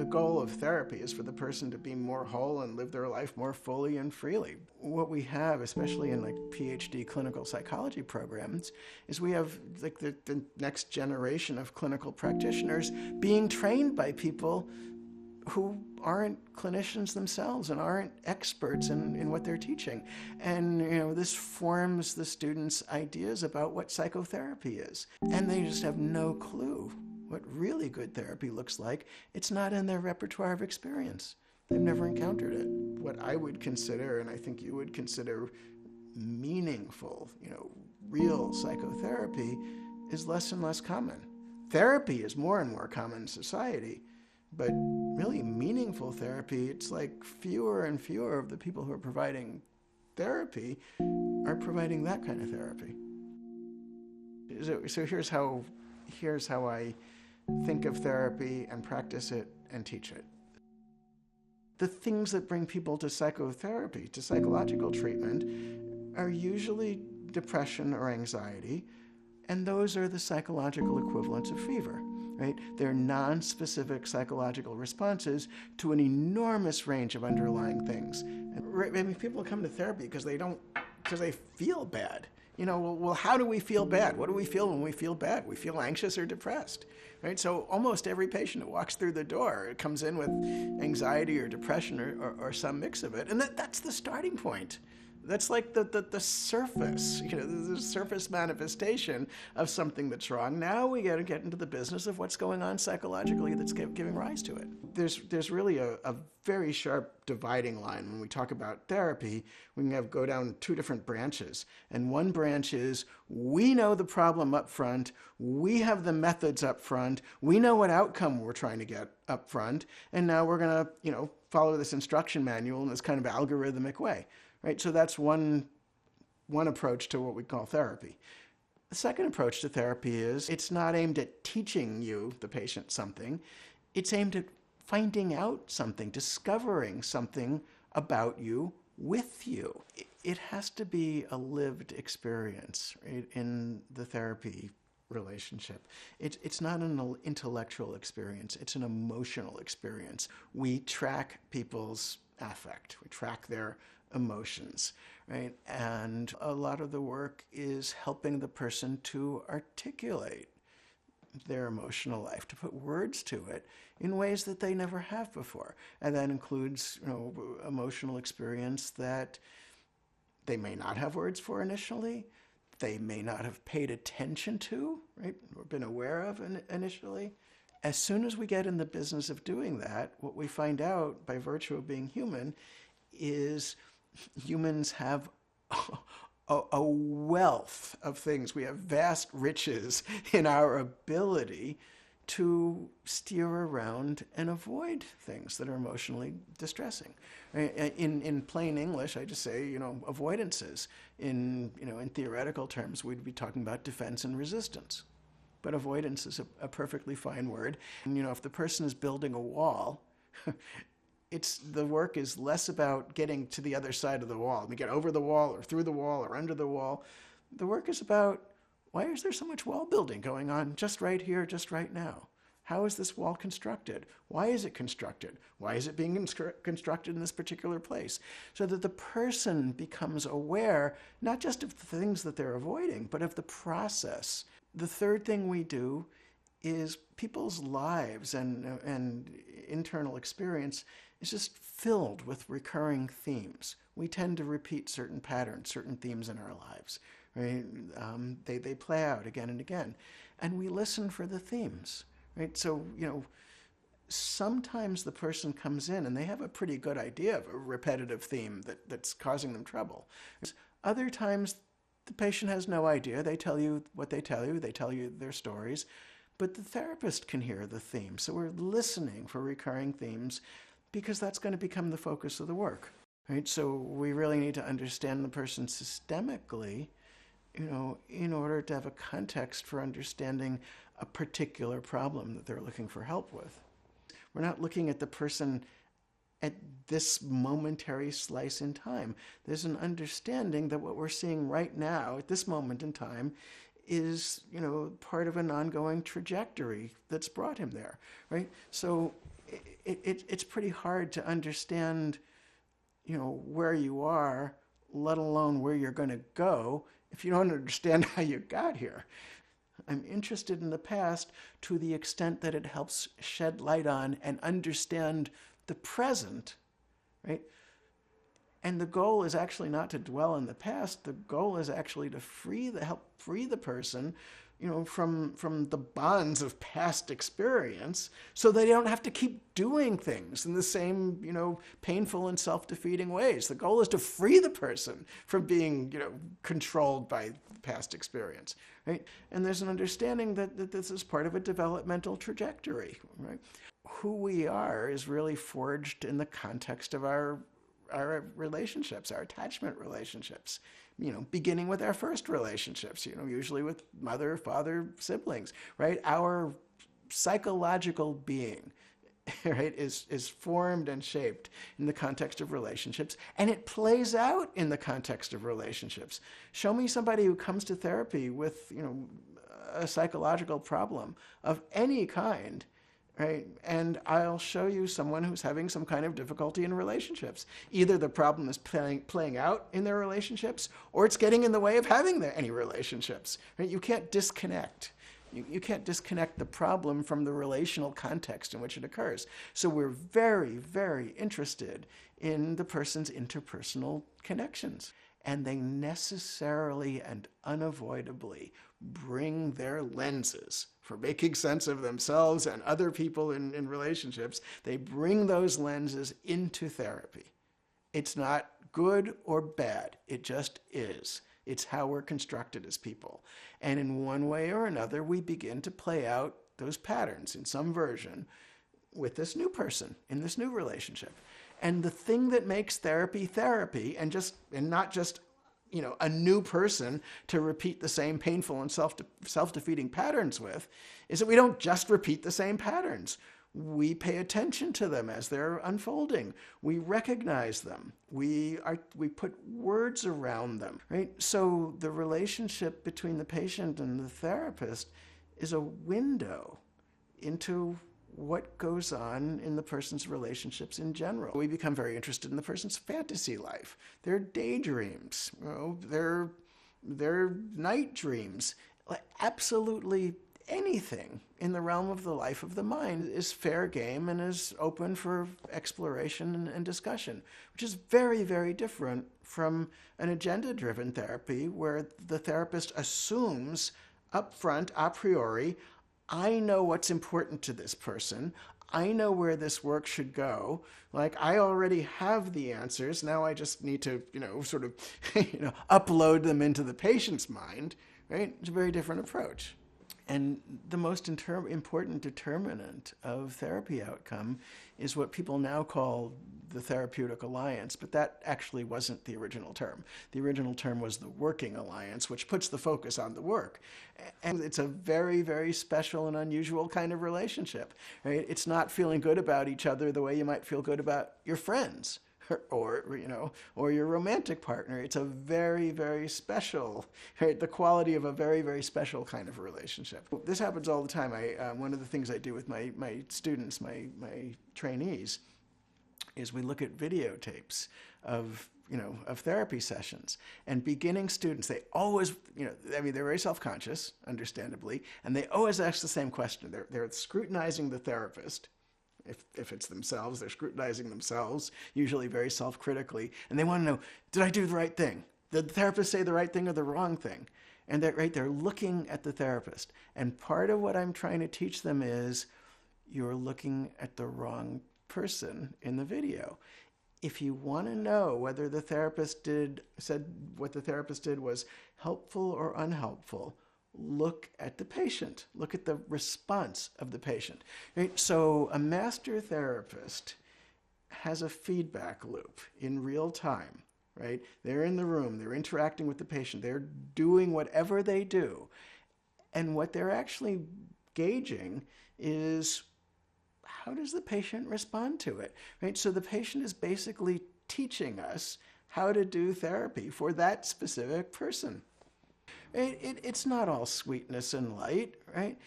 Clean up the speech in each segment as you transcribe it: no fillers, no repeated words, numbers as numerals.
goal of therapy is for the person to be more whole and live their life more fully and freely. What we have, especially in like Ph.D. clinical psychology programs, is we have like the next generation of clinical practitioners being trained by people who aren't clinicians themselves and aren't experts in what they're teaching. And this forms the students' ideas about what psychotherapy is. And they just have no clue what really good therapy looks like. It's not in their repertoire of experience. They've never encountered it. What I would consider, and I think you would consider, meaningful, real psychotherapy is less and less common. Therapy is more and more common in society, but really meaningful therapy, it's like fewer and fewer of the people who are providing therapy are providing that kind of therapy. So here's how I think of therapy and practice it and teach it. The things that bring people to psychotherapy, to psychological treatment, are usually depression or anxiety, and those are the psychological equivalents of fever, right? They're non-specific psychological responses to an enormous range of underlying things. And people come to therapy because they feel bad. Well, how do we feel bad? What do we feel when we feel bad? We feel anxious or depressed, right? So almost every patient who walks through the door comes in with anxiety or depression or some mix of it. And that's the starting point. That's like the surface, the surface manifestation of something that's wrong. Now we got to get into the business of what's going on psychologically that's giving rise to it. There's really a very sharp dividing line when we talk about therapy. We can go down two different branches. And one branch is we know the problem up front, we have the methods up front, we know what outcome we're trying to get up front, and now we're going to follow this instruction manual in this kind of algorithmic way. Right, so that's one approach to what we call therapy. The second approach to therapy is it's not aimed at teaching you, the patient, something. It's aimed at finding out something, discovering something about you with you. It has to be a lived experience, right, in the therapy relationship. It's not an intellectual experience. It's an emotional experience. We track people's affect. We track their emotions, right? And a lot of the work is helping the person to articulate their emotional life, to put words to it in ways that they never have before. And that includes, emotional experience that they may not have words for initially, they may not have paid attention to, right, or been aware of initially. As soon as we get in the business of doing that, what we find out by virtue of being human is humans have a wealth of things. We have vast riches in our ability to steer around and avoid things that are emotionally distressing. In plain English, I just say, avoidances. In theoretical terms, we'd be talking about defense and resistance. But avoidance is a perfectly fine word. And, if the person is building a wall, the work is less about getting to the other side of the wall. We get over the wall or through the wall or under the wall. The work is about, why is there so much wall building going on just right here, just right now? How is this wall constructed? Why is it constructed? Why is it being constructed in this particular place? So that the person becomes aware, not just of the things that they're avoiding, but of the process. The third thing we do is people's lives and internal experience is just filled with recurring themes. We tend to repeat certain patterns, certain themes in our lives. Right? They play out again and again. And we listen for the themes. Right? So, sometimes the person comes in and they have a pretty good idea of a repetitive theme that's causing them trouble. Other times, the patient has no idea. They tell you what they tell you their stories, but the therapist can hear the theme. So we're listening for recurring themes because that's going to become the focus of the work, right? So we really need to understand the person systemically, in order to have a context for understanding a particular problem that they're looking for help with. We're not looking at the person at this momentary slice in time. There's an understanding that what we're seeing right now, at this moment in time, is, part of an ongoing trajectory that's brought him there, right? So it's pretty hard to understand, where you are, let alone where you're going to go, if you don't understand how you got here. I'm interested in the past to the extent that it helps shed light on and understand the present, right? And the goal is actually not to dwell in the past. The goal is actually to help free the person, from the bonds of past experience, so they don't have to keep doing things in the same, painful and self-defeating ways. The goal is to free the person from being, controlled by past experience, right? And there's an understanding that this is part of a developmental trajectory, right? Who we are is really forged in the context of our relationships, our attachment relationships, beginning with our first relationships, usually with mother, father, siblings, right? Our psychological being, right, is formed and shaped in the context of relationships, and it plays out in the context of relationships. Show me somebody who comes to therapy with, a psychological problem of any kind, right? And I'll show you someone who's having some kind of difficulty in relationships. Either the problem is playing out in their relationships, or it's getting in the way of having any relationships, right? You can't disconnect. You can't disconnect the problem from the relational context in which it occurs. So we're very, very interested in the person's interpersonal connections. And they necessarily and unavoidably bring their lenses for making sense of themselves and other people in relationships. They bring those lenses into therapy. It's not good or bad. It just is. It's how we're constructed as people. And in one way or another, we begin to play out those patterns in some version with this new person, in this new relationship. And the thing that makes therapy, and not just, a new person to repeat the same painful and self-defeating patterns with, is that we don't just repeat the same patterns. We pay attention to them as they're unfolding. We recognize them. We put words around them, right? So the relationship between the patient and the therapist is a window into what goes on in the person's relationships in general. We become very interested in the person's fantasy life, their daydreams, their night dreams. Absolutely anything in the realm of the life of the mind is fair game and is open for exploration and discussion, which is very, very different from an agenda-driven therapy where the therapist assumes upfront, a priori, I know what's important to this person. I know where this work should go. I already have the answers. Now I just need to, upload them into the patient's mind, right? It's a very different approach. And the most important determinant of therapy outcome is what people now call the therapeutic alliance, but that actually wasn't the original term. The original term was the working alliance, which puts the focus on the work. And it's a very, very special and unusual kind of relationship, right? It's not feeling good about each other the way you might feel good about your friends or your romantic partner. It's a very, very special, right? The quality of a very, very special kind of relationship. This happens all the time. One of the things I do with my students, my trainees, is we look at videotapes of therapy sessions. And beginning students, they always, they're very self-conscious, understandably, and they always ask the same question. They're scrutinizing the therapist. If it's themselves, they're scrutinizing themselves, usually very self-critically, and they want to know, did I do the right thing? Did the therapist say the right thing or the wrong thing? And they're looking at the therapist. And part of what I'm trying to teach them is you're looking at the wrong person in the video. If you want to know whether the therapist said what the therapist did was helpful or unhelpful, look at the patient. Look at the response of the patient. Right? So a master therapist has a feedback loop in real time. Right? They're in the room. They're interacting with the patient. They're doing whatever they do. And what they're actually gauging is how does the patient respond to it? Right? So the patient is basically teaching us how to do therapy for that specific person. It's not all sweetness and light, right?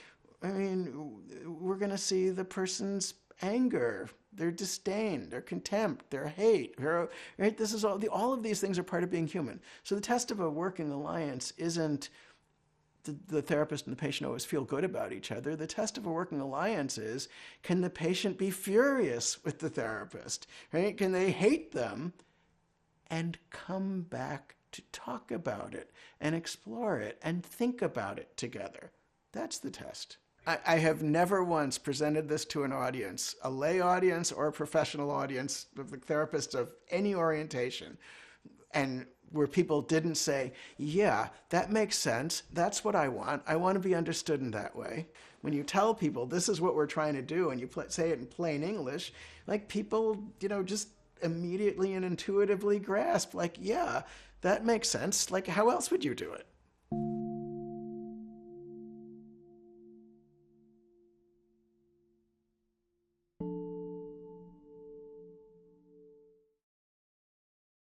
I mean, we're going to see the person's anger, their disdain, their contempt, their hate, right? This is all of these things are part of being human. So the test of a working alliance isn't the therapist and the patient always feel good about each other. The test of a working alliance is, can the patient be furious with the therapist, right? Can they hate them and come back to talk about it and explore it and think about it together? That's the test. I have never once presented this to an audience, a lay audience or a professional audience of the therapists of any orientation, and where people didn't say, yeah, that makes sense. That's what I want. I want to be understood in that way. When you tell people this is what we're trying to do and you say it in plain English, like people, just immediately and intuitively grasp, like, yeah, that makes sense. Like, how else would you do it?